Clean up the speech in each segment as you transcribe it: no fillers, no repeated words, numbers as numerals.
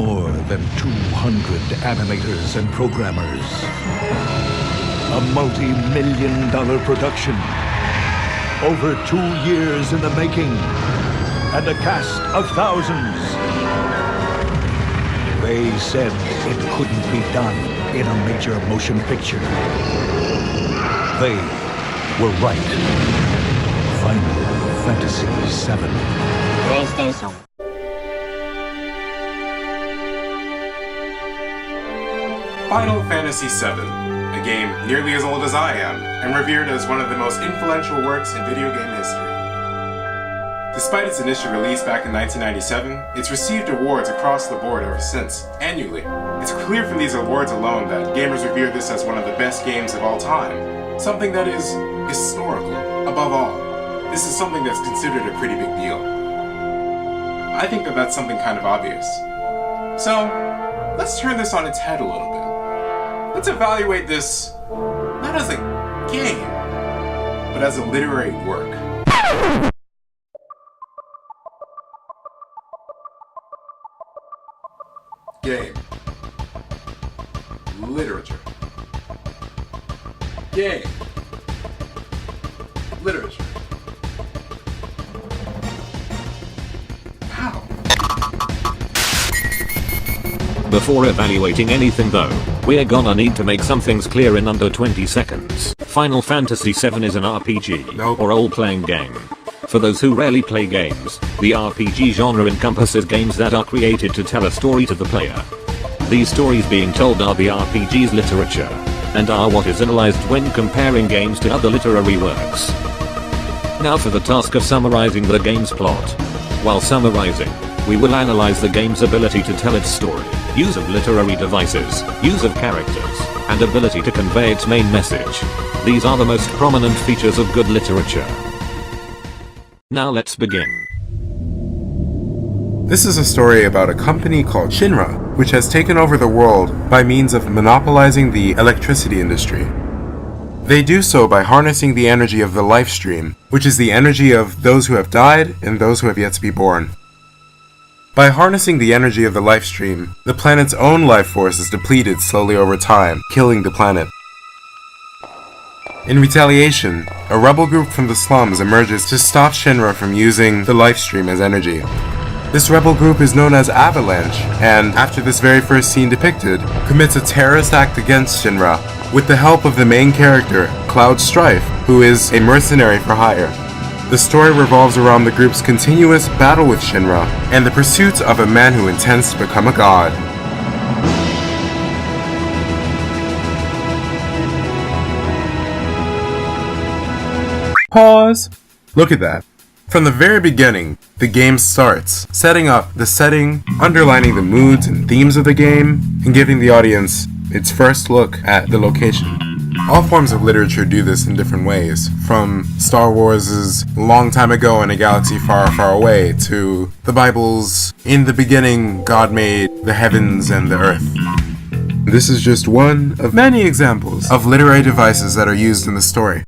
more than 200 animators and programmers. A multi-million-dollar production. Over 2 years in the making. And a cast of thousands. They said it couldn't be done in a major motion picture. They were right. Final Fantasy VII. PlayStation. Final Fantasy VII, a game nearly as old as I am, and revered as one of the most influential works in video game history. Despite its initial release back in 1997, it's received awards across the board ever since, annually. It's clear from these awards alone that gamers revere this as one of the best games of all time, something that is historical, above all. This is something that's considered a pretty big deal. I think that that's something kind of obvious. So, let's turn this on its head a little bit. Let's evaluate this, not as a game, but as a literary work. Game. Literature. Game. Literature. How? Before evaluating anything though, we're gonna need to make some things clear in under 20 seconds. Final Fantasy VII is an RPG, Nope. or role-playing game. For those who rarely play games, the RPG genre encompasses games that are created to tell a story to the player. These stories being told are the RPG's literature, and are what is analyzed when comparing games to other literary works. Now for the task of summarizing the game's plot. While summarizing, we will analyze the game's ability to tell its story, use of literary devices, use of characters, and ability to convey its main message. These are the most prominent features of good literature. Now let's begin. This is a story about a company called Shinra, which has taken over the world by means of monopolizing the electricity industry. They do so by harnessing the energy of the life stream, which is the energy of those who have died and those who have yet to be born. By harnessing the energy of the life stream, the planet's own life force is depleted slowly over time, killing the planet. In retaliation, a rebel group from the slums emerges to stop Shinra from using the life stream as energy. This rebel group is known as Avalanche, and after this very first scene depicted, commits a terrorist act against Shinra with the help of the main character, Cloud Strife, who is a mercenary for hire. The story revolves around the group's continuous battle with Shinra and the pursuit of a man who intends to become a god. Pause. Look at that. From the very beginning, the game starts, setting up the setting, underlining the moods and themes of the game, and giving the audience its first look at the location. All forms of literature do this in different ways, from Star Wars' Long Time Ago in a Galaxy Far, Far Away, to the Bible's In the Beginning, God Made the Heavens and the Earth. This is just one of many examples of literary devices that are used in the story.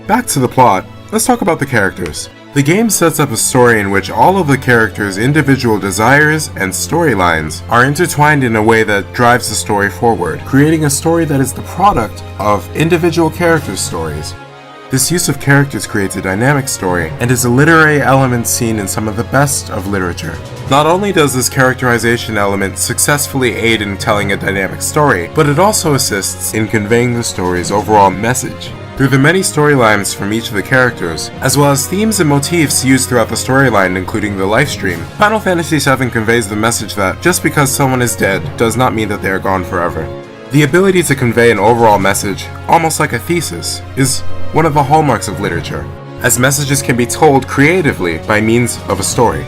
Back to the plot, let's talk about the characters. The game sets up a story in which all of the characters' individual desires and storylines are intertwined in a way that drives the story forward, creating a story that is the product of individual characters' stories. This use of characters creates a dynamic story and is a literary element seen in some of the best of literature. Not only does this characterization element successfully aid in telling a dynamic story, but it also assists in conveying the story's overall message. Through the many storylines from each of the characters, as well as themes and motifs used throughout the storyline including the life stream, Final Fantasy VII conveys the message that just because someone is dead does not mean that they are gone forever. The ability to convey an overall message, almost like a thesis, is one of the hallmarks of literature, as messages can be told creatively by means of a story.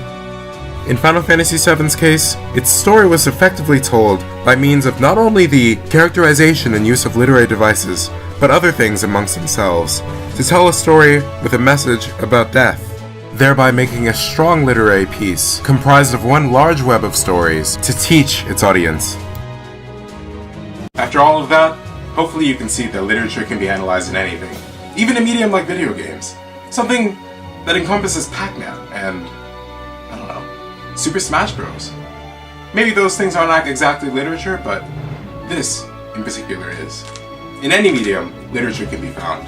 In Final Fantasy VII's case, its story was effectively told by means of not only the characterization and use of literary devices, but other things amongst themselves, to tell a story with a message about death, thereby making a strong literary piece comprised of one large web of stories to teach its audience. After all of that, hopefully you can see that literature can be analyzed in anything, even a medium like video games. Something that encompasses Pac-Man and, I don't know, Super Smash Bros. Maybe those things are not exactly literature, but this in particular is. In any medium, literature can be found.